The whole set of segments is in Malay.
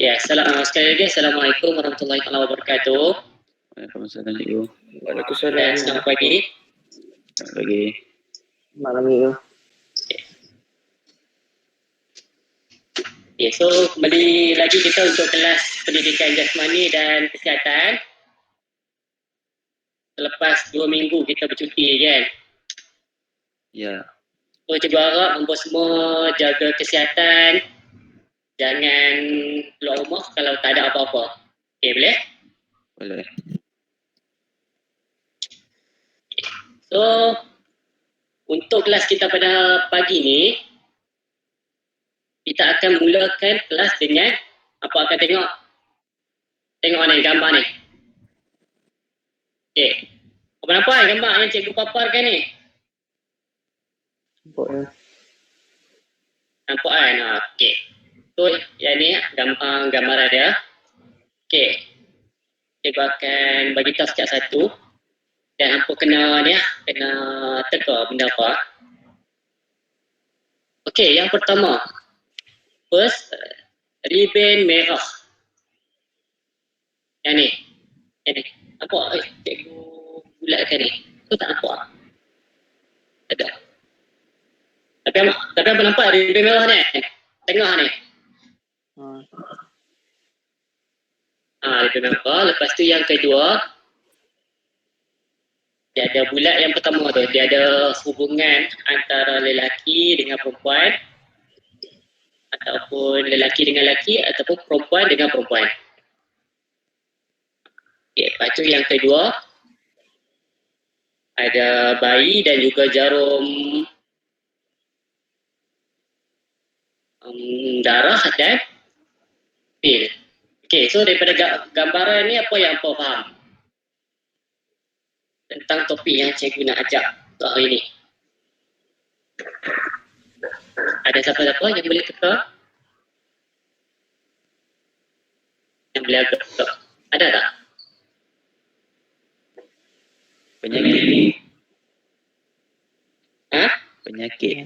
Ya, sekali lagi Assalamualaikum warahmatullahi wabarakatuh. Waalaikumsalam Ibu. Dan selamat pagi. Selamat pagi. Malam Ibu. Okay, so kembali lagi kita untuk kelas pendidikan jasmani dan kesihatan. Selepas 2 minggu kita bercuti kan. Ya. So cikgu harap hangpa semua jaga kesihatan. Jangan keluar rumah kalau tak ada apa-apa. Okay, boleh? Boleh. So untuk kelas kita pada pagi ni, kita akan mulakan kelas dengan apa akan tengok ni gambar ni. Okey. Apa nampak gambar yang cikgu paparkan ni? Nampak kan? Okey. So yang ni gambar dia. Okey. Cikgu akan bagi tahu satu dan hampa kena ni kena teka benda apa. Okey, yang pertama. First, ribbon merah. Yang ni. Apa? Cikgu bulatkan ni. Tu tak nampak. Ada. Tapi apa nampak ribbon merah ni? Tengah ni. Ribbon merah. Lepas tu yang kedua, dia ada bulat yang pertama tu. Dia ada hubungan antara lelaki dengan perempuan, ataupun lelaki dengan lelaki, ataupun perempuan dengan perempuan. Okay, lepas tu yang kedua, ada bayi dan juga jarum darah dan pil. Okay, so daripada gambaran ni apa yang apa faham tentang topik yang cikgu nak ajak untuk hari ni? Ada siapa-siapa yang boleh teka? Yang boleh agak? Ada tak? Penyakit. Penyakit.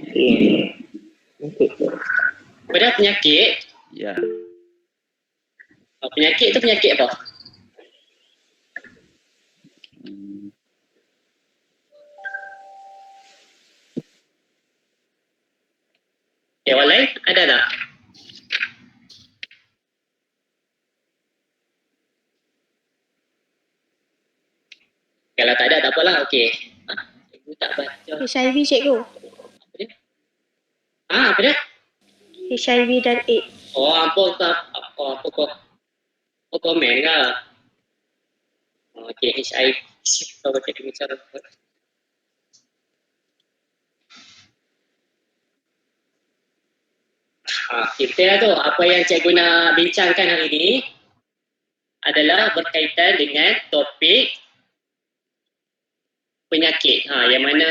Pada penyakit? Ya. Penyakit tu penyakit apa? Yang lain ada tak? Kalau tak ada tak apalah, okey. Cikgu tak baca. HIV cikgu. Apa dia? Apa dia? HIV dan AIDS. Apa komen ke? Okey, HIV. Kalau cikgu bicara. Kita tu, apa yang cikgu nak bincangkan hari ini adalah berkaitan dengan topik penyakit. Yang mana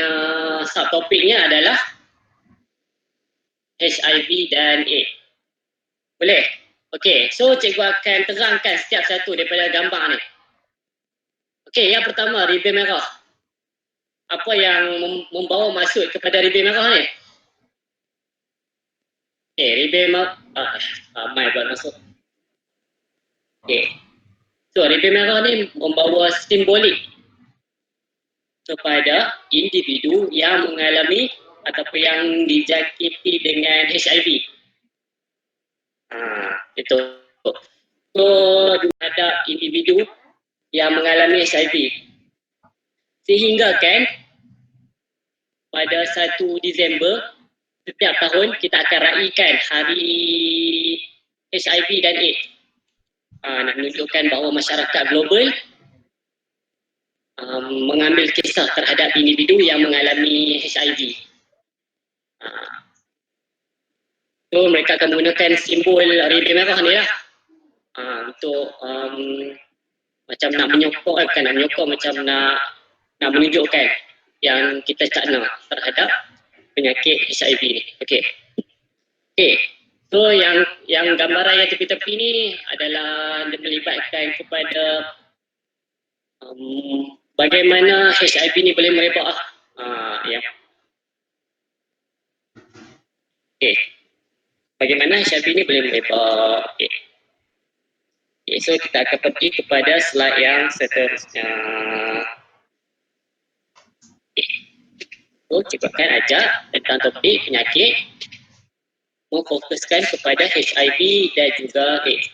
subtopiknya adalah HIV dan AIDS. Boleh? Okey, so cikgu akan terangkan setiap satu daripada gambar ni. Okey, yang pertama, ribbon merah. Apa yang membawa maksud kepada ribbon merah ni? Ribbon merah. Mai buat masuk. Okey. So, ribbon merah ni membawa simbolik kepada individu yang mengalami ataupun yang dijangkiti dengan HIV. Itu. So, ada individu yang mengalami HIV. Sehingga kan pada 1 Disember setiap tahun kita akan raikan hari HIV dan AIDS. Nak menunjukkan bahawa masyarakat global mengambil kisah terhadap individu yang mengalami HIV. So mereka akan menggunakan simbol ribbon merah ni lah untuk macam nak menyokong, macam nak menunjukkan yang kita cakna terhadap penyakit HIV ni. Okey. So yang gambaran yang tepi-tepi ni adalah melibatkan kepada bagaimana HIV ni boleh merebak. Bagaimana HIV ni boleh merebak. Okay, so kita akan pergi kepada slide yang seterusnya. Okay. So, cikgu akan ajak tentang topik penyakit, memfokuskan kepada HIV dan juga AIDS.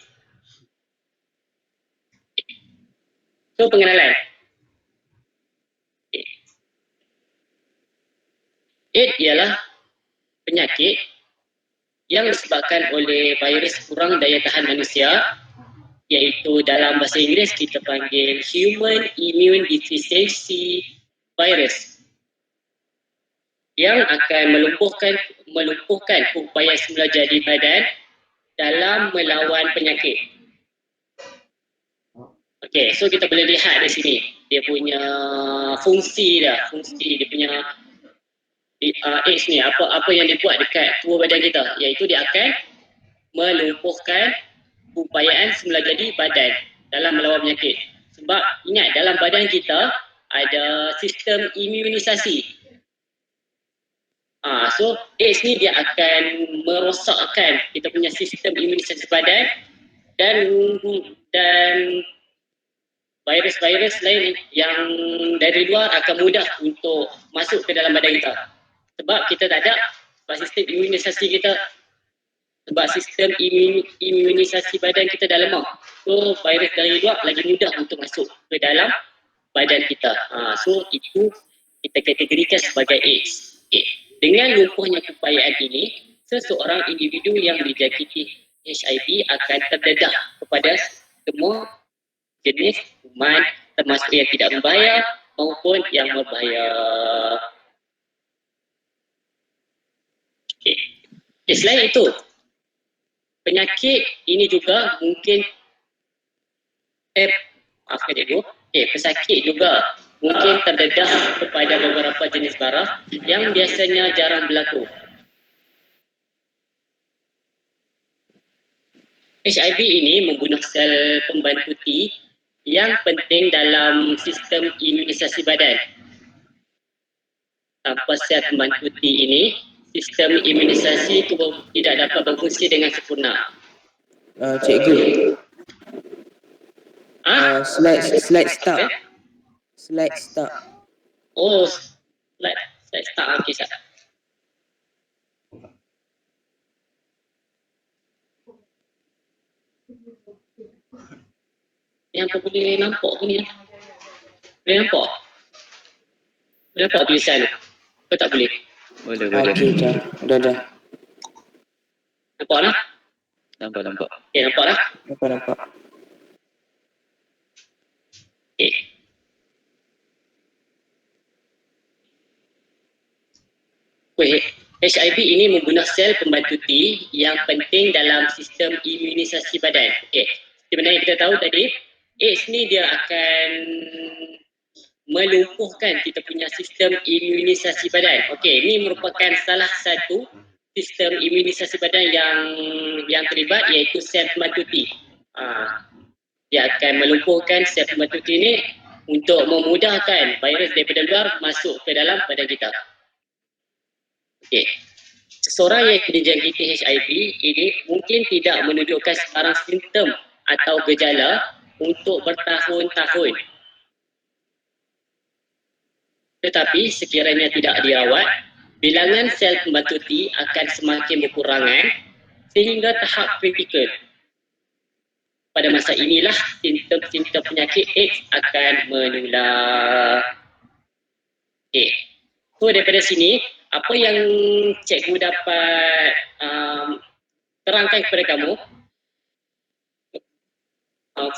So, pengenalan. Okay. AIDS ialah penyakit yang disebabkan oleh virus kurang daya tahan manusia, iaitu dalam bahasa Inggeris kita panggil Human Immune Deficiency Virus, yang akan melumpuhkan upaya semula jadi badan dalam melawan penyakit. Okey, so kita boleh lihat di sini dia punya fungsi dia punya AIDS ni, apa yang dia buat dekat tubuh badan kita, iaitu dia akan melumpuhkan upayaan semula jadi badan dalam melawan penyakit. Sebab ingat, dalam badan kita ada sistem imunisasi. So AIDS ni dia akan merosakkan kita punya sistem imunisasi badan, dan virus-virus lain yang dari luar akan mudah untuk masuk ke dalam badan kita. Sebab kita tak ada sistem imunisasi kita, sebab sistem imunisasi badan kita dah lemah. So virus dari luar lagi mudah untuk masuk ke dalam badan kita. So itu kita kategorikan sebagai AIDS. Okay. Dengan lumpuhnya keupayaan ini, seseorang individu yang dijangkiti HIV akan terdedah kepada semua jenis kuman, termasuk yang tidak berbahaya maupun yang berbahaya. Okay. Selain itu, penyakit ini juga mungkin pesakit juga mungkin terdedah kepada beberapa jenis barang yang biasanya jarang berlaku. HIV ini membunuh sel pembantu T yang penting dalam sistem imunisasi badan. Tanpa sel pembantu T ini, sistem imunisasi tubuh tidak dapat berfungsi dengan sempurna. Cikgu. Slide start. Slide start. Oh, slide start. Okay, sir. Yang apa boleh nampak ni? Boleh nampak? Boleh nampak tulisan? Atau tak boleh? Boleh. Okey, dah. Nampak lah? Nampak. Okay, nampak lah? Nampak. Okay. HIV ini membunuh sel pembantu T yang penting dalam sistem imunisasi badan. Okay. Sebenarnya kita tahu tadi, AIDS ni dia akan melumpuhkan kita punya sistem imunisasi badan. Okey, ini merupakan salah satu sistem imunisasi badan yang terlibat, iaitu sel pembantu T. Dia akan melumpuhkan sel pembantu T ini untuk memudahkan virus daripada luar masuk ke dalam badan kita. Okey. Seseorang yang dijangkiti HIV ini mungkin tidak menunjukkan sebarang simptom atau gejala untuk bertahun-tahun. Tetapi sekiranya tidak dirawat, bilangan sel pembantu T akan semakin berkurangan sehingga tahap kritikal. Pada masa inilah simptom-simptom penyakit AIDS akan menular. Okay. So daripada sini, apa yang cikgu dapat terangkan kepada kamu,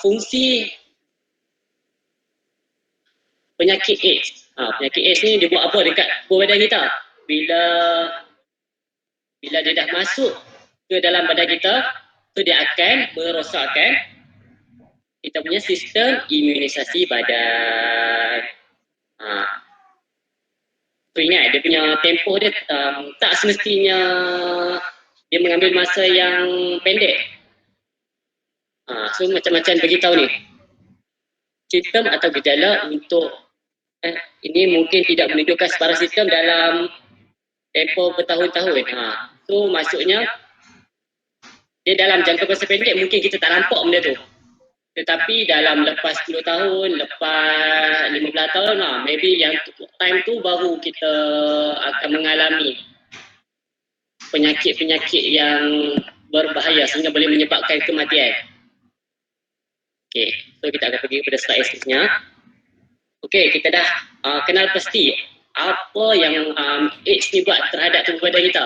fungsi penyakit AIDS. Penyakit AIDS ni dia buat apa dekat tubuh badan kita? Bila dia dah masuk ke dalam badan kita, so dia akan merosakkan kita punya sistem imunisasi badan. So ingat, dia punya tempoh dia tak semestinya dia mengambil masa yang pendek. So macam-macam beritahu ni. Sistem atau gejala untuk ini mungkin tidak menunjukkan sebarang sistem dalam tempoh bertahun-tahun. So maksudnya dia dalam jangka masa pendek mungkin kita tak nampak benda tu. Tetapi dalam lepas 10 tahun, lepas 15 tahun, maybe yang time tu baru kita akan mengalami penyakit-penyakit yang berbahaya sehingga boleh menyebabkan kematian. Okey, so kita akan pergi kepada slide seterusnya. Okey, kita dah kenal pasti apa yang AIDS ni buat terhadap tubuh badan kita.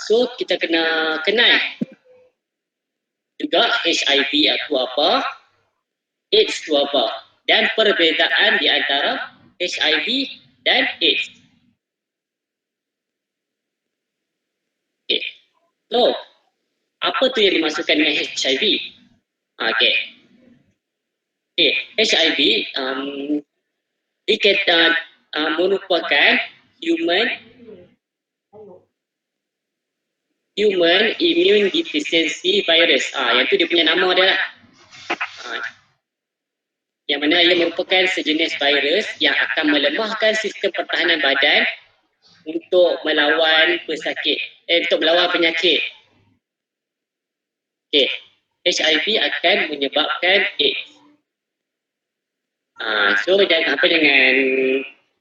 So kita kena kenal juga HIV itu apa, AIDS itu apa, dan perbezaan di antara HIV dan AIDS. Okay. So, apa tu yang dimaksudkan dengan HIV? Okay. Okay. HIV dikata merupakan human immune deficiency virus. Yang tu dia punya nama dia lah. Yang mana ia merupakan sejenis virus yang akan melemahkan sistem pertahanan badan untuk melawan penyakit. Okay. HIV akan menyebabkan AIDS. So dan apa dengan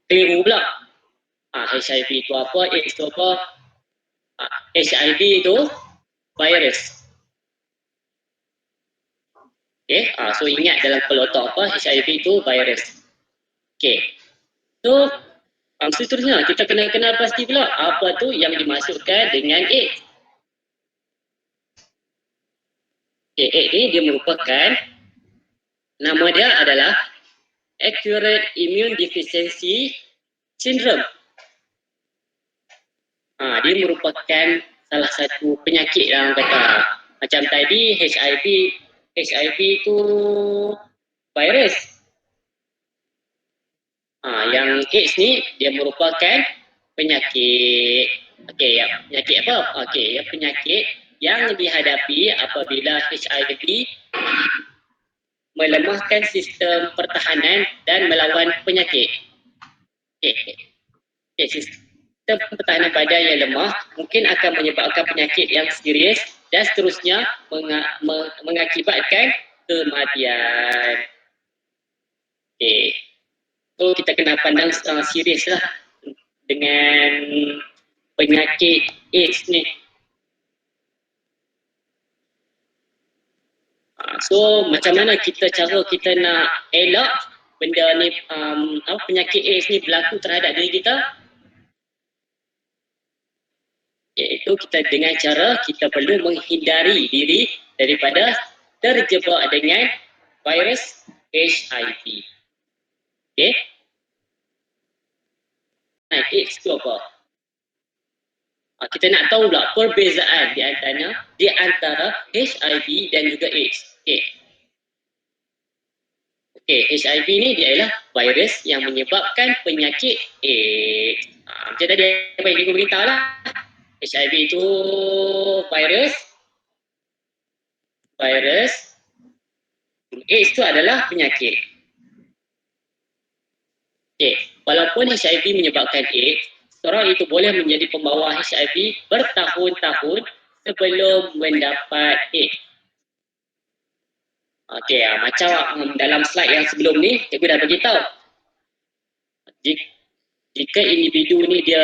keliru pula? HIV itu apa? AIDS itu apa? HIV itu virus. Okay. So ingat dalam pelotok apa? HIV itu virus. Okay. So seterusnya kita kena kenal pasti pula apa tu yang dimaksudkan dengan AIDS. Okay, AIDS ni dia merupakan, nama dia adalah Acute Immune Deficiency Syndrome. Dia merupakan salah satu penyakit yang kata macam tadi HIV itu virus. Yang AIDS ni dia merupakan penyakit. Okey, ya, penyakit apa? Okey, ya, penyakit yang dihadapi apabila HIV melemahkan sistem pertahanan dan melawan penyakit. Okay, sistem pertahanan badan yang lemah mungkin akan menyebabkan penyakit yang serius dan seterusnya mengakibatkan kematian. Okay. So kita kena pandang serius lah dengan penyakit AIDS ni. So macam mana cara kita nak elak benda ni, penyakit AIDS ni berlaku terhadap diri kita? Iaitu kita dengan cara kita perlu menghindari diri daripada terjebak dengan virus HIV. Okay? AIDS itu apa? Kita nak tahu pula perbezaan di antara HIV dan juga AIDS. Okay, HIV ni dia ialah virus yang menyebabkan penyakit AIDS. Macam tadi apa yang cikgu beritahu lah. HIV itu virus. AIDS itu adalah penyakit. Okay, walaupun HIV menyebabkan AIDS, seorang itu boleh menjadi pembawa HIV bertahun-tahun sebelum mendapat AIDS. Okey, macam dalam slide yang sebelum ni, cikgu dah beritahu. Jika individu ni dia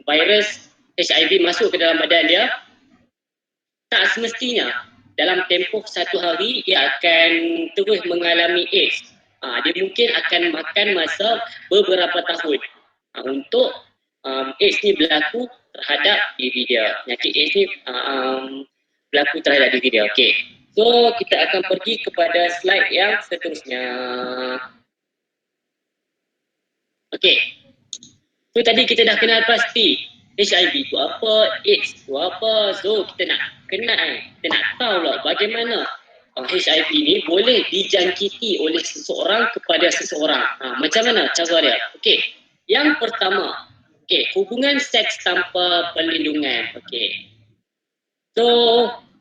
virus HIV masuk ke dalam badan dia, tak semestinya dalam tempoh 1 hari dia akan terus mengalami AIDS. Dia mungkin akan makan masa beberapa tahun untuk AIDS ni berlaku terhadap diri dia. Penyakit AIDS ni berlaku terhadap diri dia. Okey. So kita akan pergi kepada slide yang seterusnya. Okey. So tadi kita dah kenal pasti HIV itu apa, AIDS itu apa. So kita nak kenal, kita nak tahu lah bagaimana HIV ni boleh dijangkiti oleh seseorang kepada seseorang. Macam mana cara dia? Okey. Yang pertama, hubungan seks tanpa perlindungan. Okey. So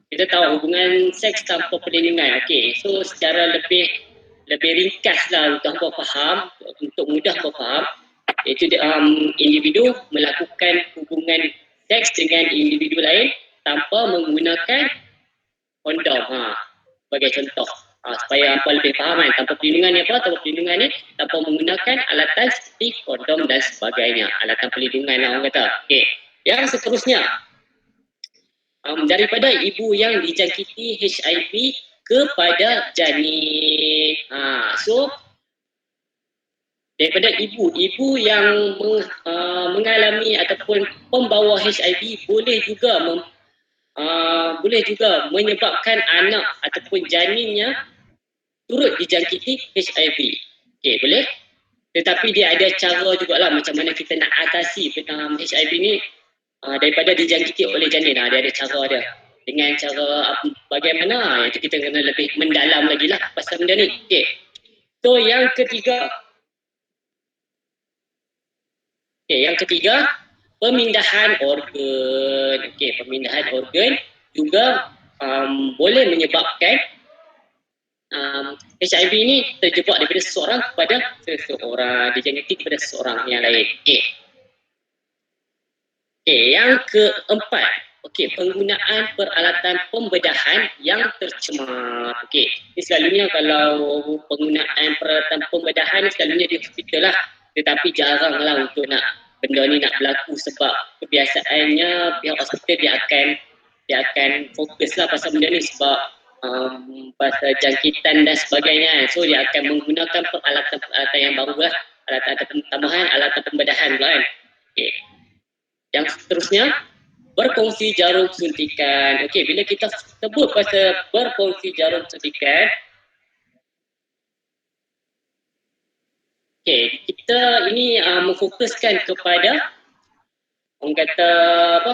kita tahu hubungan seks tanpa perlindungan. Okey. So secara lebih ringkas lah untuk hangpa faham, untuk mudah hangpa faham, iaitu individu melakukan hubungan seks dengan individu lain tanpa menggunakan kondom. sebagai contoh. Supaya apa lebih faham kan, tanpa perlindungan ni apa? Tanpa perlindungan ni tanpa menggunakan alatan seperti kondom dan sebagainya. Alatan perlindungan lah orang kata. Okey. Yang seterusnya, daripada ibu yang dijangkiti HIV kepada janin. So daripada ibu yang mengalami ataupun pembawa HIV boleh juga menyebabkan anak ataupun janinnya turut dijangkiti HIV. Okey, boleh? Tetapi dia ada cara jugalah macam mana kita nak atasi HIV ni daripada dijangkiti oleh janin. Dia ada cara dia. Dengan cara bagaimana, itu kita kena lebih mendalam lagi lah pasal benda ni. Okey. So yang ketiga, pemindahan organ. Okey, pemindahan organ juga boleh menyebabkan HIV ni terjebak daripada seseorang kepada seseorang, dijangkiti kepada seseorang yang lain. Okey, yang keempat, penggunaan peralatan pembedahan yang tercemar. Okey, ini selalunya kalau penggunaan peralatan pembedahan selalunya di hospital lah, tetapi jaranglah untuk benda ni nak berlaku sebab kebiasaannya pihak hospital dia akan fokus lah pasal benda ni sebab pasal jangkitan dan sebagainya. So dia akan menggunakan peralatan yang baru lah, alatan tambahan, alatan pembedahan pula kan. Okey. Yang seterusnya, berkongsi jarum suntikan. Okey, bila kita sebut pasal berkongsi jarum suntikan, kita ini memfokuskan kepada orang kata apa?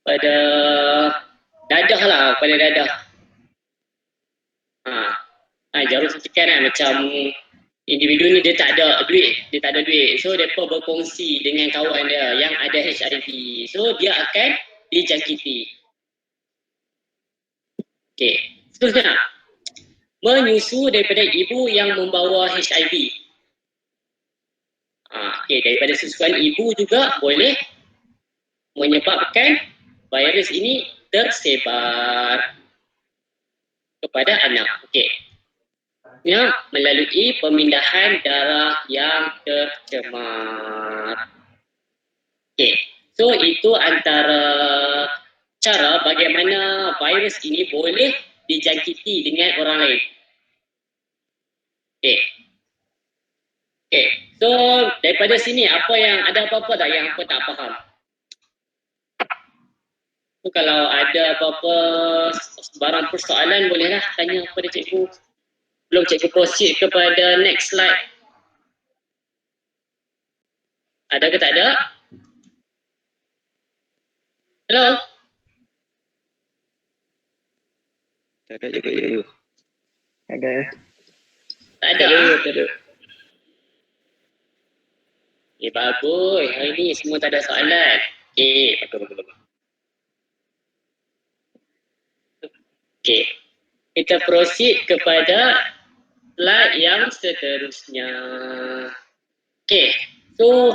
Pada dadah lah, pada dadah. Jarum suntikan kan macam individu ni dia tak ada duit, so mereka berkongsi dengan kawan dia yang ada HIV, so dia akan dijangkiti. Okey, seterusnya, menyusu daripada ibu yang membawa HIV. Daripada susuan ibu juga boleh menyebabkan virus ini tersebar kepada anak. Melalui pemindahan darah yang tercemar. So itu antara cara bagaimana virus ini boleh dijangkiti dengan orang lain. So daripada sini ada apa-apa tak yang apa tak faham? So, kalau ada apa-apa barang persoalan bolehlah tanya kepada cikgu. Belum cikgu proceed kepada next slide. Ada ke tak ada? Hello? Tak ada cikgu. Ada. Tak ada? Tak ada. Bagus. Hari ni semua tak ada soalan. Bagus. Kita proceed kepada slide yang seterusnya. So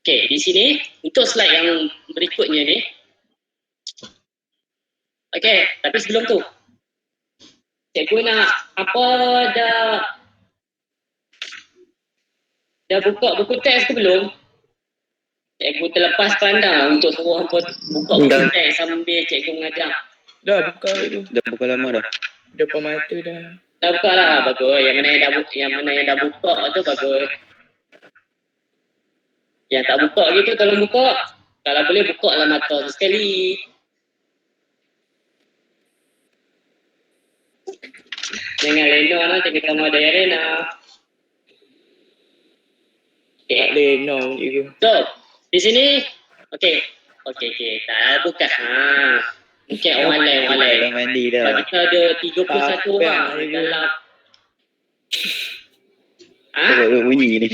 di sini untuk slide yang berikutnya ni. Tapi sebelum tu, cikgu nak dah buka buku teks ke belum? Cikgu terlepas pandang untuk suruh hampa buka buku teks sambil cikgu mengajar. Dah buka tu. Dah buka lama dah. Depan mata dah. Dah buka lah, bagus. Yang mana yang dah buka tu bagus. Yang tak buka gitu tolong buka. Kalau boleh buka lah mata tu sekali. Jangan lena lah, jangan sama ada yang lena. Tak lena juga. So, di sini, okey. Tak buka. Orang lain. Dah mandi dah. Kita ada 31 orang dalam. Sebab bunyi ni.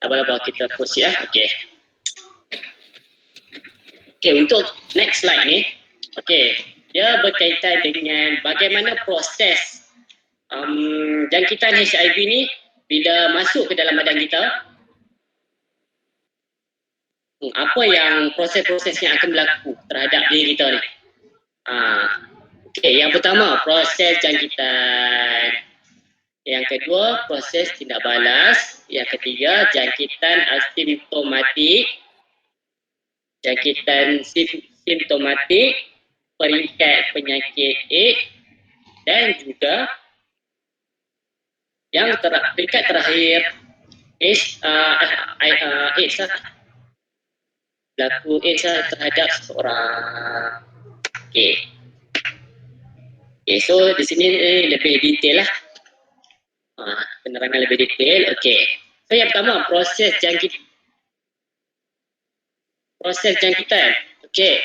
Apa-apa kita proceed lah. Untuk next slide ni. Dia berkaitan dengan bagaimana proses jangkitan HIV ni bila masuk ke dalam badan kita, apa yang proses-proses yang akan berlaku terhadap diri kita ni. Okey, yang pertama proses jangkitan. Yang kedua proses tindak balas. Yang ketiga jangkitan asimptomatik. Jangkitan simptomatik, peringkat penyakit AIDS, dan juga yang peringkat terakhir AIDS berlaku AIDS terhadap seseorang. Okey. So di sini lebih detail lah. Penerangan lebih detail. Okey. So yang pertama proses jangkitan. Okey.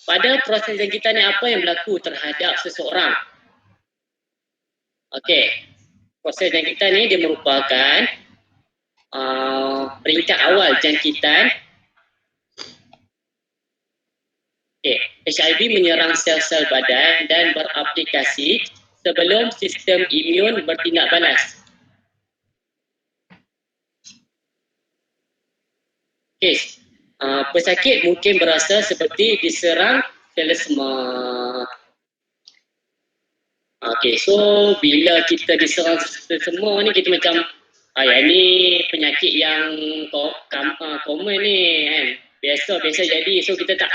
Pada proses jangkitan ni apa yang berlaku terhadap seseorang? Okey. Proses jangkitan ni dia merupakan peringkat awal jangkitan. Okay. HIV menyerang sel-sel badan dan beraplikasi sebelum sistem imun bertindak balas. Okay. Pesakit mungkin berasa seperti diserang selesema. Okay, so bila kita diserang selesema ni kita macam yang ni penyakit yang common ni kan. Biasa jadi, so kita tak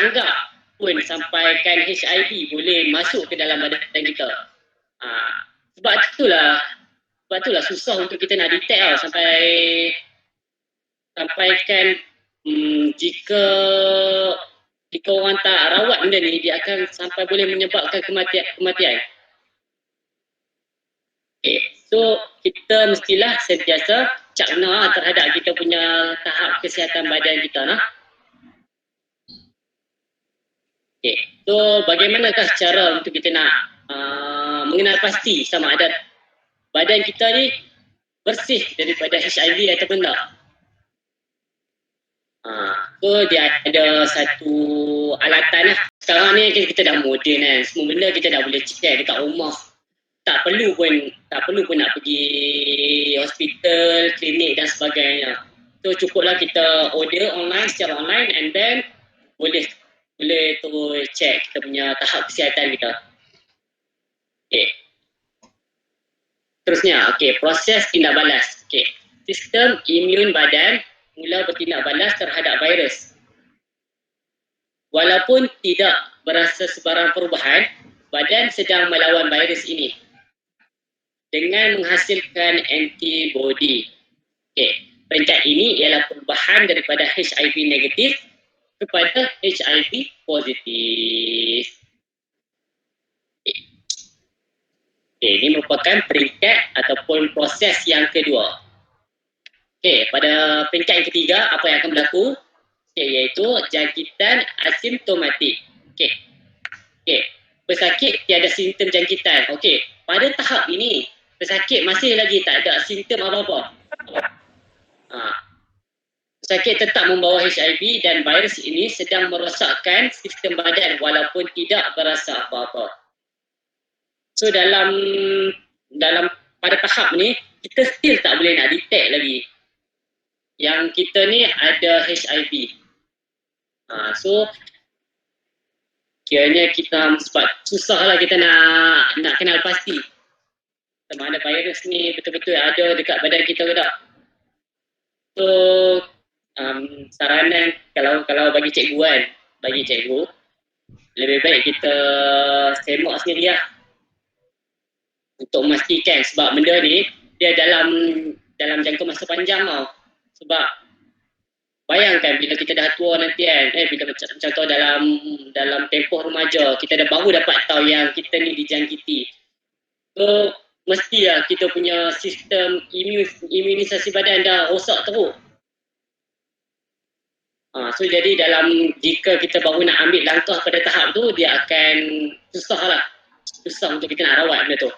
anggap pun sampaikan HIV boleh masuk ke dalam badan kita. Sebab itulah susah untuk kita nak detect sampaikan jika orang tak rawat benda ni, dia akan sampai boleh menyebabkan kematian. Okay. So kita mestilah sentiasa cakna terhadap kita punya tahap kesihatan badan kita nah. Okay. So bagaimanakah cara untuk kita nak mengenal pasti sama ada badan kita ni bersih daripada HIV atau tak? So dia ada satu alatan lah. Sekarang ni kita dah moden kan. Semua benda kita dah boleh check dekat rumah. Tak perlu pun nak pergi hospital, klinik dan sebagainya. So cukuplah kita order secara online and then boleh tu check kita punya tahap kesihatan kita. Okay. Terusnya, proses tindak balas. Sistem imun badan mula bertindak balas terhadap virus. Walaupun tidak berasa sebarang perubahan, badan sedang melawan virus ini dengan menghasilkan antibody. Peringkat ini ialah perubahan daripada HIV negatif kepada HIV positif. Ini merupakan peringkat ataupun proses yang kedua. Pada peringkat yang ketiga, apa yang akan berlaku? Iaitu jangkitan asimptomatik. Pesakit tiada simptom jangkitan. Pada tahap ini, pesakit masih lagi tak ada simptom apa-apa. Pesakit tetap membawa HIV dan virus ini sedang merosakkan sistem badan walaupun tidak berasa apa-apa. So dalam pada tahap ni, kita still tak boleh nak detect lagi yang kita ni ada HIV. So kiranya kita sebab susahlah kita nak kenal pasti sama ada virus ni betul-betul ada dekat badan kita ke tak. So saranan kalau bagi cikgu lebih baik kita semak sendiri lah untuk memastikan sebab benda ni dia dalam jangka masa panjang tau. Sebab bayangkan bila kita dah tua nanti kan, bila macam dalam tempoh remaja, kita baru dapat tahu yang kita ni dijangkiti. So, mestilah kita punya sistem imunisasi badan dah rosak teruk. So, jadi jika kita baru nak ambil langkah pada tahap tu, dia akan susah untuk kita nak rawat benda tu.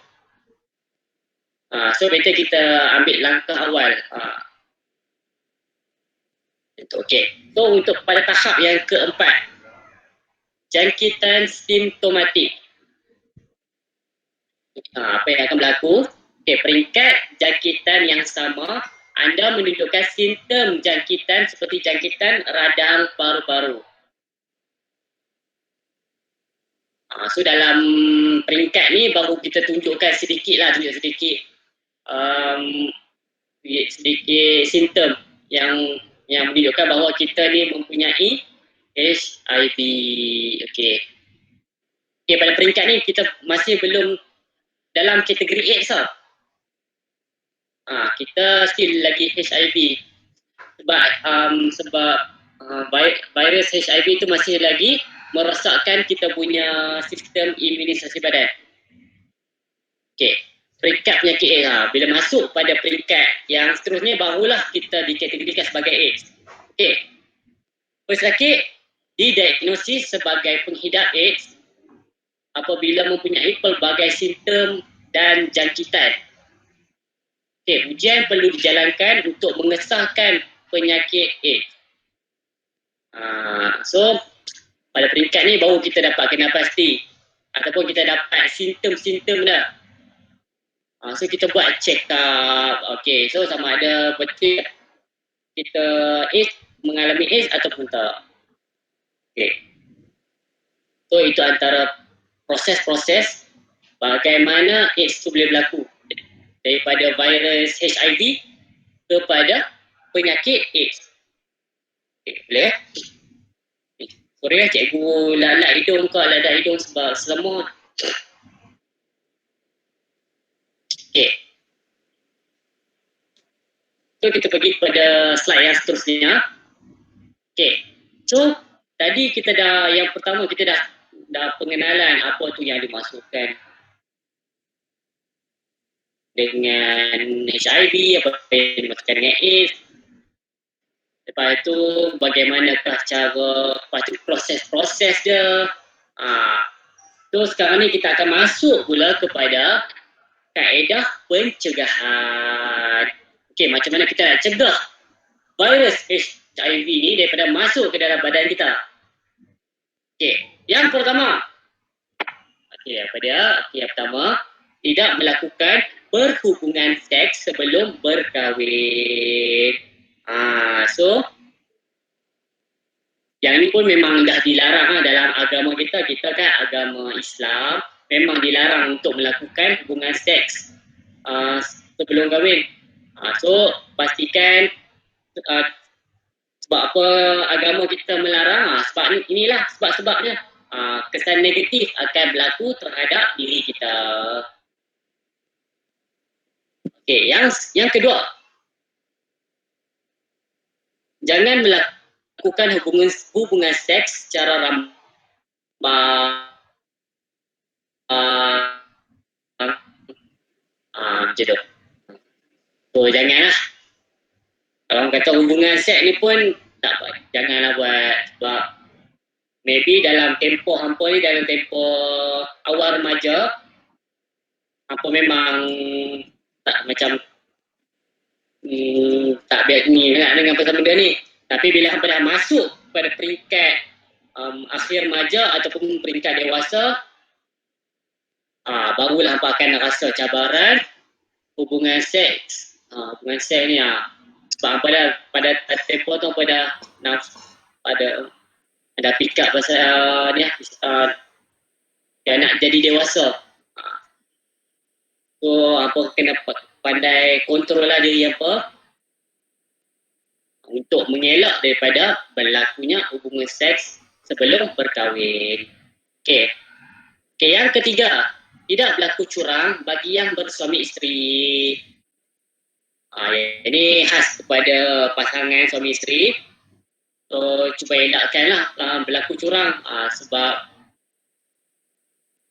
So, better kita ambil langkah awal. So untuk pada tahap yang keempat, jangkitan simptomatik. Apa yang akan berlaku? Okey, peringkat jangkitan yang sama, anda menunjukkan simptom jangkitan seperti jangkitan radang paru-paru. So dalam peringkat ni baru kita tunjuk sedikit sedikit simptom yang menunjukkan bahawa kita ni mempunyai HIV. Okey. Okey, pada peringkat ni kita masih belum dalam kategori AIDS tau. Kita still lagi HIV sebab virus HIV itu masih lagi merosakkan kita punya sistem imunisasi badan. Okey, peringkat penyakit AIDS. Bila masuk pada peringkat yang seterusnya barulah kita dikategorikan sebagai AIDS. Okey, pesakit didiagnosis sebagai penghidap AIDS apabila mempunyai pelbagai simptom dan jangkitan. Okey, ujian perlu dijalankan untuk mengesahkan penyakit AIDS. So pada peringkat ni baru kita dapat kenal pasti ataupun kita dapat simptom-simptom dah. So kita buat check up. Okey, so sama ada betul kita AIDS, mengalami AIDS ataupun tak. Okey. So itu antara proses-proses bagaimana AIDS itu boleh berlaku daripada virus HIV kepada penyakit AIDS. Okay, boleh? Sorry lah cikgu lalat hidung sebab semua. Okay. So kita pergi pada slide yang seterusnya. Okay. So tadi kita yang pertama kita dah pengenalan apa tu yang dimasukkan dengan HIV, apa yang dimasukkan dengan AIDS. Lepas tu bagaimanakah cara, lepas tu proses-proses dia. So sekarang ni kita akan masuk pula kepada kaedah pencegahan. Okey, macam mana kita nak cegah virus HIV ni daripada masuk ke dalam badan kita. Okey, yang pertama. Yang pertama, tidak melakukan berhubungan seks sebelum berkahwin. So yang ni pun memang dah dilarang dalam agama kita. Kita kan agama Islam, memang dilarang untuk melakukan hubungan seks sebelum kahwin. So pastikan sebab apa agama kita melarang, sebab inilah sebab-sebabnya. Kesan negatif akan berlaku terhadap diri kita. Okey, yang kedua, jangan melakukan hubungan seks secara macam tu. So janganlah. Kalau kata hubungan seks ni pun tak apa, janganlah buat sebab maybe dalam tempoh hampa ni, dalam tempoh awal remaja, hampa memang tak macam tak biar ni dengan pasal benda ni. Tapi bila hampa dah masuk pada peringkat akhir remaja ataupun peringkat dewasa, barulah hampa akan rasa cabaran hubungan seks. Hubungan seks ni sebab hampa dah pada tempoh tu hampa dah ada pick up pasal ni dia nak jadi dewasa. So hampa kena pandai kontrol lah diri hampa untuk mengelak daripada berlakunya hubungan seks sebelum berkahwin. Okey, yang ketiga, tidak berlaku curang bagi yang bersuami isteri. Ini khas kepada pasangan suami isteri. So cuba elakkanlah berlaku curang sebab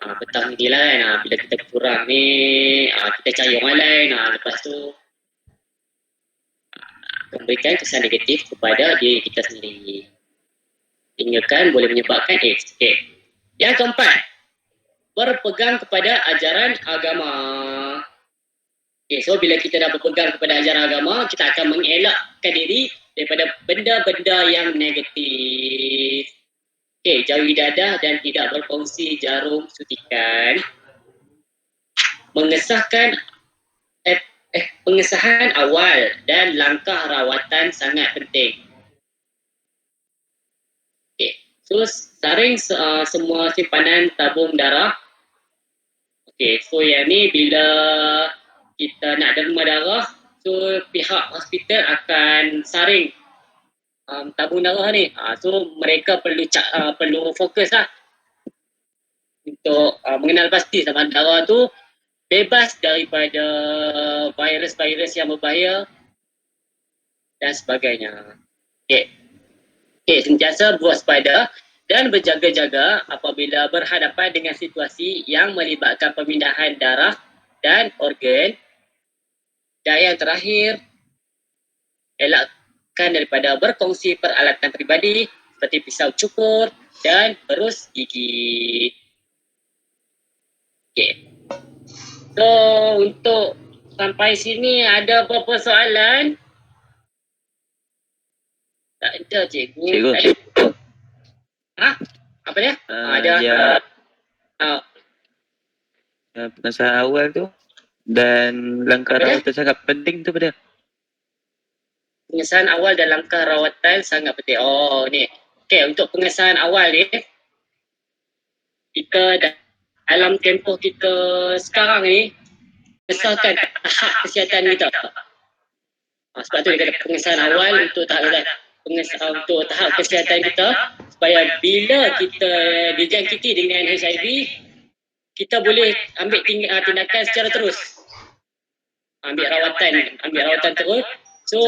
petang ni lah kan, bila kita curang ni kita cari orang lain, lepas tu memberikan kesan negatif kepada diri kita sendiri hingga kan boleh menyebabkan AIDS. Okay. Yang keempat, berpegang kepada ajaran agama. Okay, so bila kita dah berpegang kepada ajaran agama, kita akan mengelakkan diri daripada benda-benda yang negatif. Okay, jauhi dadah dan tidak berkongsi jarum suntikan. Mengesahkan pengesahan awal dan langkah rawatan sangat penting. Okay. So saring semua simpanan tabung darah. Okay, so yang ni bila kita nak derma darah, so pihak hospital akan saring tabung darah ni. So mereka perlu fokus lah untuk mengenal pasti sama darah tu bebas daripada virus-virus yang berbahaya dan sebagainya. Okay, sentiasa berwaspada dan berjaga-jaga apabila berhadapan dengan situasi yang melibatkan pemindahan darah dan organ. Dan yang terakhir, elakkan daripada berkongsi peralatan peribadi seperti pisau cukur dan berus gigi. Okay. So, untuk sampai sini ada apa-apa soalan? Tak ada, cikgu. Cikgu. Tak ada. Apa dia? Ada. Pengesahan awal tu dan langkah Apa dia? rawatan sangat penting tu pada. Pengesahan awal dan langkah rawatan sangat penting. Oh, ni. Okay, untuk pengesahan awal ni, kita dalam tempoh kita sekarang ni, mengesahkan tahap kesihatan kita. Sebab tu dia kata pengesahan awal untuk untuk tahap kesihatan kita, supaya bila kita dijangkiti dengan HIV, kita boleh ambil tindakan secara terus. Ambil rawatan terus. So,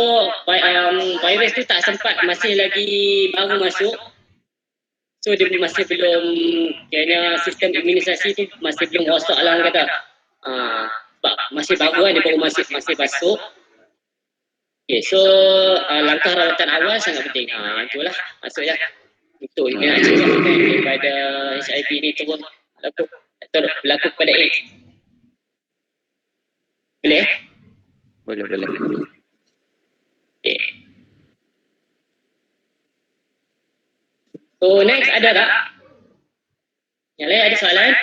virus tu tak sempat, masih lagi baru masuk. So, dia masih belum, kayaknya sistem imunisasi tu masih belum rosak lah orang kata. Sebab masih baru kan, dia baru masih masuk. Okay, so langkah rawatan awal sangat penting. Yang tu lah maksudnya. Untuk nak cegah daripada HIV ni turun berlaku pada AIDS. Boleh? Boleh. Okay. So next ada tak? Yang lain ada soalan?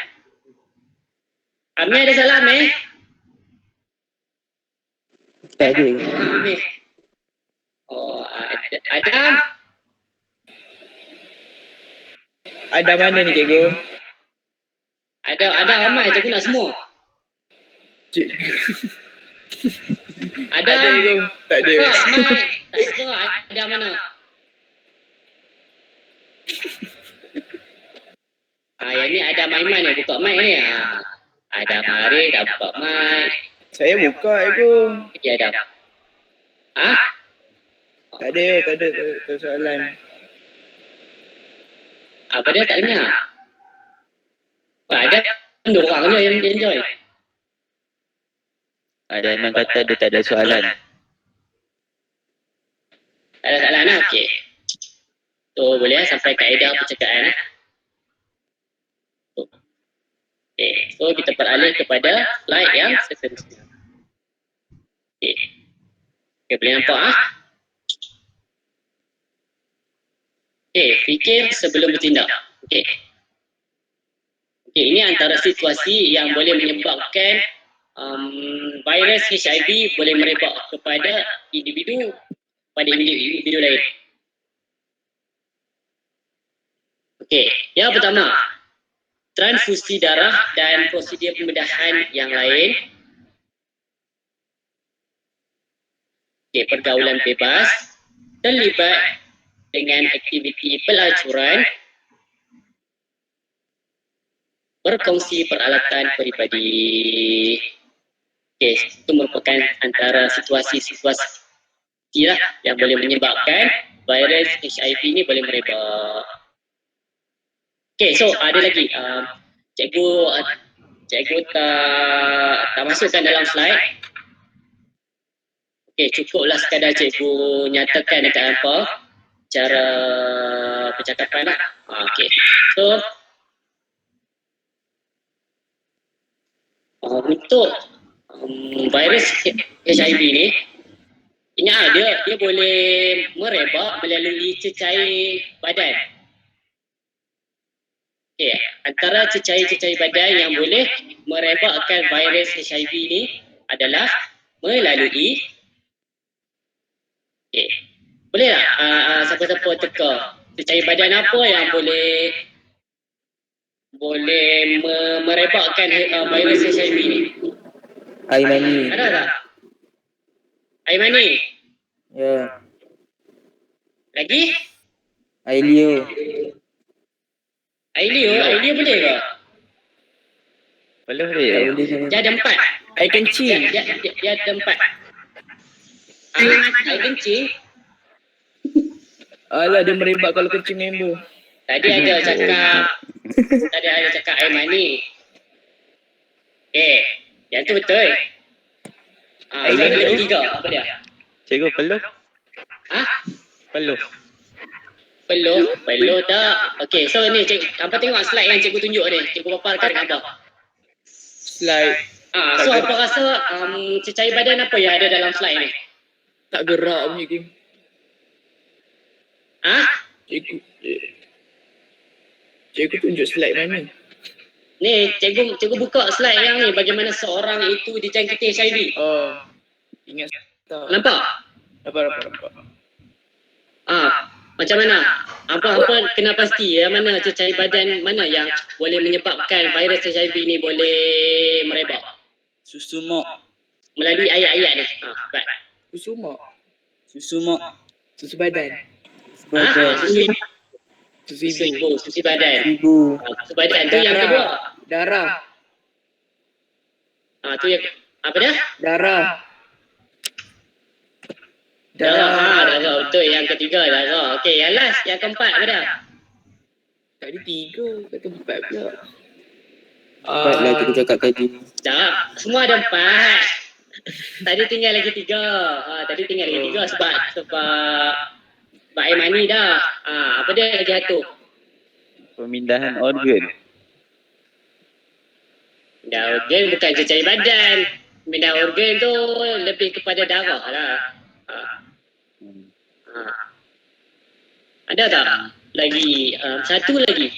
Amir ada soalan, Amir? Tak ada. Amir. Oh, Adam? Ada mana ni cikgu? Ada ramai, cikgu nak semua. Ada cikgu. Tak ada. Ramai. Tak ada, ada mana? Yang ni ada Maiman yang buka mic ni. Ada Mari dah buka mic. Saya buka cikgu. Ya dah. Tak ada soalan. Apa dia tak dengar? Ada dua orang je yang enjoy. Ada memang kata dia tak ada soalan. Tak ada soalan lah, okey. So boleh sampai kaedah percakapan. Okay, so kita beralih kepada slide yang seterusnya. Okay, boleh nampak fikir sebelum bertindak. Okay, ini antara situasi yang boleh menyebabkan virus HIV boleh merebak kepada individu lain. Okay, yang pertama, transfusi darah dan prosedur pembedahan yang lain. Okay, pergaulan bebas, terlibat dengan aktiviti pelacuran, berkongsi peralatan peribadi. Okay, itu merupakan antara situasi lah yang boleh menyebabkan virus HIV ini boleh merebak. Okay, so ada lagi. Cikgu tak masukkan dalam slide. Okay, cukuplah sekadar cikgu nyatakan dekat hampa cara percakapan lah. Okay, so untuk virus HIV ni, ingat dia boleh merebak melalui cecair badan. Antara cecair-cecair badan yang boleh merebakkan virus HIV ni adalah melalui boleh tak siapa-siapa teka secari badan apa yang boleh merebakkan virus HIV ni? Air mani. Ada tak? Air mani. Ya. Lagi? Air liu. Air liu boleh ke? Boleh Tak dia. boleh saya. Dia ada 4. Air kencing. Dia ada 4. Air kencing. Alah, dia merebak kalau kencing member. Tadi ada cakap air mani. Yang tu betul. Air Yang mani tu? ketiga apa dia? Cikgu peluh. Ha? Peluh. Peluh tak? Okey, so ni hampa tengok slide yang cikgu tunjuk ni. Cikgu paparkan gambar. Slide. So hampa rasa cecair badan apa yang ada dalam slide ni? Tak gerak punya game. Cikgu tunjuk slide mana? Ni cikgu buka slide yang ni bagaimana seorang itu dijangkiti HIV. Oh. Ingat tak? Nampak? Nampak. Macam mana? Hampa kena pasti mana cecair badan mana yang boleh menyebabkan virus HIV ni boleh merebak Susu mak. melalui ayat-ayat ni. Baik. Susu mak. Susu mak. Susu badan. Susu ibu, susu badan. Ibu. Susu badan tu yang kedua. Darah. Tu yang apa dia? Darah. Darah. Betul. Yang ketiga darah. Okey, yang last, yang keempat apa dia? Tadi 3, kata 4 pula. 4 lah kita cakap tadi. Tak, semua ada 4. Tadi tinggal lagi 3. Sebab air mani dah. Apa dia lagi satu? Pemindahan organ. Dah organ bukan cecair badan. Pemindahan organ tu lebih kepada darah lah. Ada tak? Lagi satu lagi.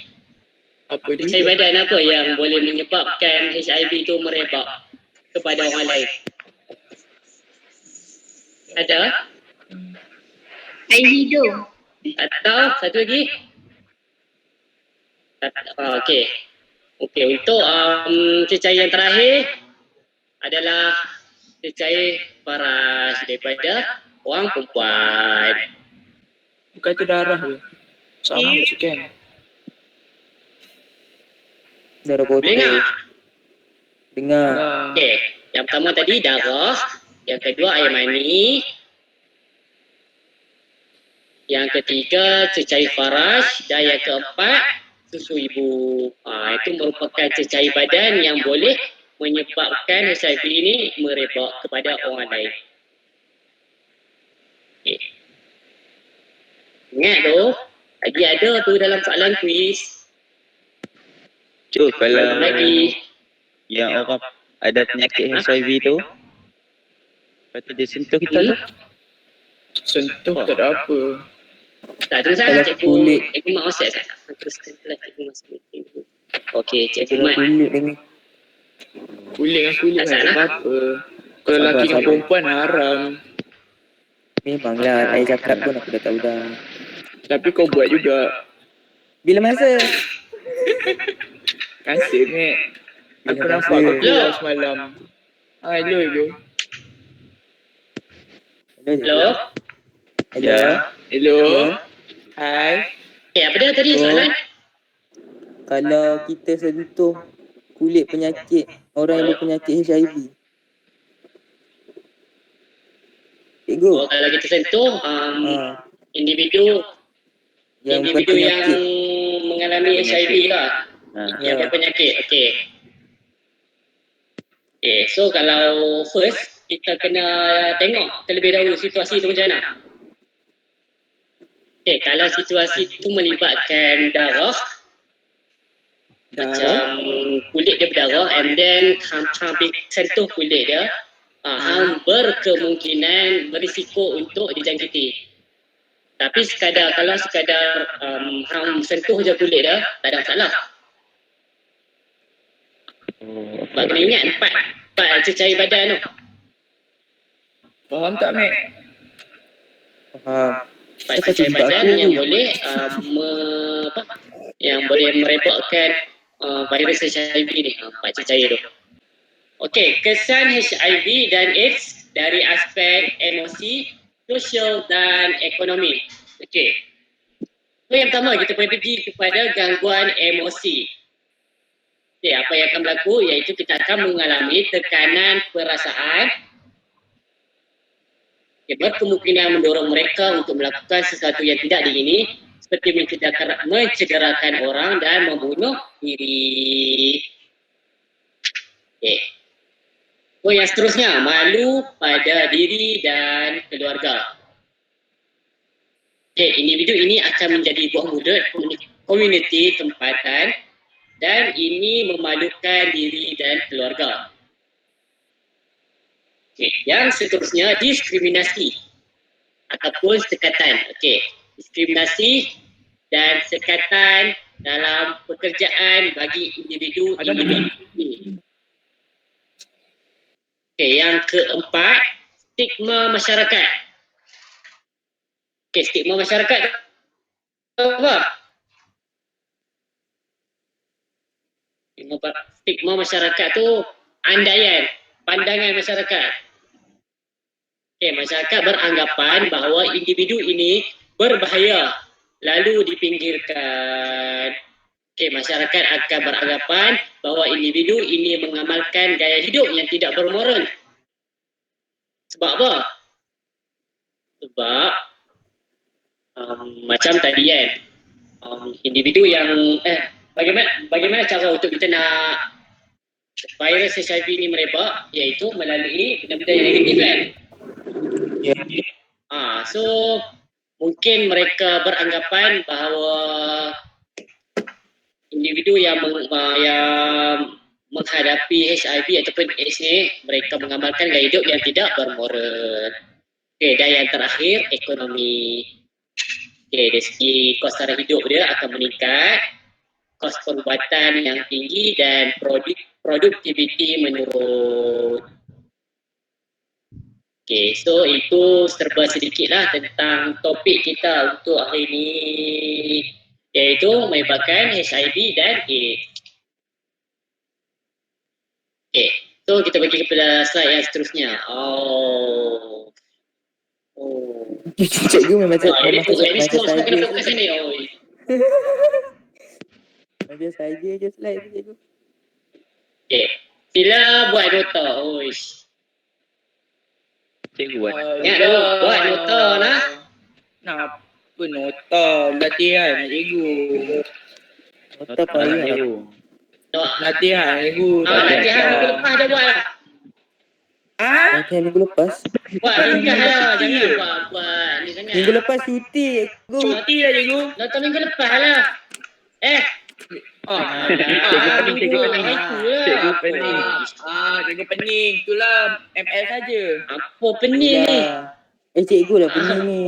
Apa dia? Cecair badan apa yang boleh menyebabkan HIV tu merebak kepada orang lain? Ada? Air hidung. Atau satu lagi? Okey. Untuk cecair yang terakhir adalah cecair paras daripada orang perempuan. Bukan tu darah ke? Sama macam kan? Darah Boleh botol. tak? Dengar. Okey. Yang pertama tadi darah, yang kedua air mani, yang ketiga cecair faras dan yang keempat susu ibu. Itu merupakan cecair badan yang boleh menyebabkan HIV ini merebak kepada orang lain. Okay. Ingat tu, lagi ada tu dalam soalan kuis. Cuk, kalau Lagi. yang orang ada penyakit HIV tu, lepas tu dia sentuh kita tu, Sentuh tak ada apa. Tak tu saya Kalau cikgu. kulit. Cikgu Mat Osset tak? Teruskan kelas cikgu masuk meeting. Okey, cikgu Kalau Mat. kulit dengan Kulit Tak kan salah. tak apa. Kalau lelaki dengan perempuan haram. memanglah saya cakap pun aku dah tahu dah. Tapi kau buat juga. Bila masa? Kasih ni. Aku Bila nampak masa? kau keluar semalam. Hello. Hello? Hello. Hello. Hai. Apa dia tadi Oh. soalan? Kalau kita sentuh kulit penyakit orang yang berpenyakit HIV. Cikgu. Kalau kita sentuh individu Yang yang berpenyakit. mengalami HIV lah. Yang Ya. berpenyakit. Okey, so kalau first kita kena tengok terlebih dahulu situasi tu macam mana. Kalau situasi tu melibatkan darah, macam kulit dia berdarah and then hampir sentuh kulit dia, berkemungkinan berisiko untuk dijangkiti. Tapi kalau sekadar sentuh je kulit dia, tak ada masalah. Sebab kena ingat empat cecair badan tu. Faham tak, Mek? Faham. Pakcik Faizal yang boleh yang boleh merebakkan virus HIV ni. Pakcik Cahaya tu. Okey, kesan HIV dan AIDS dari aspek emosi, sosial dan ekonomi. Okey. So, yang pertama kita pergi kepada gangguan emosi. Okey, apa yang akan berlaku iaitu kita akan mengalami tekanan perasaan. Okay, berkemungkinan mendorong mereka untuk melakukan sesuatu yang tidak diingini seperti mencederakan orang dan membunuh diri. Okay. So, yang seterusnya, malu pada diri dan keluarga. Okay, individu ini akan menjadi buah mulut komuniti tempatan dan ini memalukan diri dan keluarga. Okay, yang seterusnya, diskriminasi ataupun sekatan. Okey, diskriminasi dan sekatan dalam pekerjaan bagi individu ini. Okey, yang keempat, stigma masyarakat. Okey, stigma masyarakat apa? Stigma masyarakat tu andaian, pandangan masyarakat. Okay, masyarakat beranggapan bahawa individu ini berbahaya lalu dipinggirkan. Okay, masyarakat akan beranggapan bahawa individu ini mengamalkan gaya hidup yang tidak bermoral. Sebab apa? Sebab macam tadi kan, individu yang bagaimana cara untuk kita nak virus HIV ini merebak, iaitu melalui benda-benda yang negatif kan. So mungkin mereka beranggapan bahawa individu yang menghadapi HIV ataupun AIDS ni, mereka mengamalkan gaya hidup yang tidak bermoral. Okay, dan yang terakhir, ekonomi. Okay, dari segi kos sara hidup dia akan meningkat, kos perubatan yang tinggi dan produktiviti menurun. Okay, so itu serba sedikitlah tentang topik kita untuk hari ini, iaitu menyebabkan HIV dan AIDS. Okay, so kita pergi kepada slide yang seterusnya. Cikgu memang macam Ini saja. semua kena fokus kat sini. Macam saja je slide tu, cikgu. Okay, sila buat nota. Cikgu buat. Ingat tu, buat nota lah. Nak apa nota? Latihan, cikgu. Nota payah. Cikgu. Latihan, cikgu. Latihan minggu lepas dah buat lah. Latihan minggu lepas. Buat ringkas lah, jangan buat ni sangat. Minggu lepas cuti, cikgu. Cuti lah, cikgu. Nota minggu lepas lah. Cikgu pening. Cikgu pening. Itulah ML saja. Apa pening ni? Cikgu lah pening ni.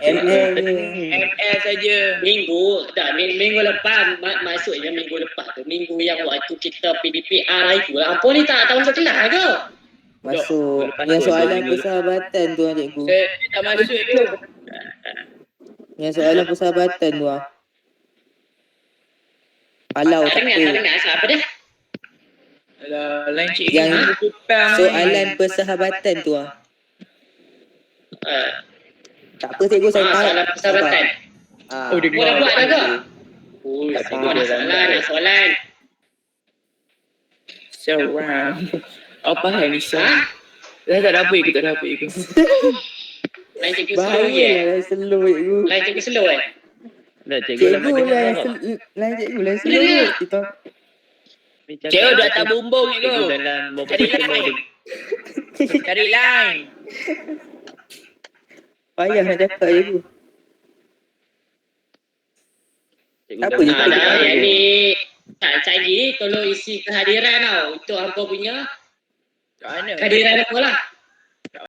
ML ni. ML saja. Minggu lepas, maksudnya minggu lepas tu, minggu yang waktu kita PDPR itu lah. Apa ni tak masuk kelas ke? Masuk. Yang soalan persahabatan tu lah, cikgu. Saya tak masuk tu. Yang soalan persahabatan tu lah. Alau Tak tak dengar apa. asal apa dia? Alah, lain cikgu. Yang Kupang soalan persahabatan tu lah. Tak apa, cikgu, saya faham. Soalan persahabatan. Oh, dia Kau dah buat dah ke? Tak Semua nak soalan. Seram. Apa hal ni, Sam? Dah tak ada apa, ikut, tak ada apa, ikut. Lain cikgu slow Bahaya lah slow, cikgu. Lain cikgu slow Dah Cikgu lah tengok. lain cikgu lah slow. Kita Cikgu dah tak bumbung, Cikgu cikgu. dalam Cari line. Cari line. payah nak cakap, cikgu. Apa je Yang cikgu? ni Cik Agi tolong isi kehadiran tau untuk hampa punya Kat mana? kehadiran apa lah.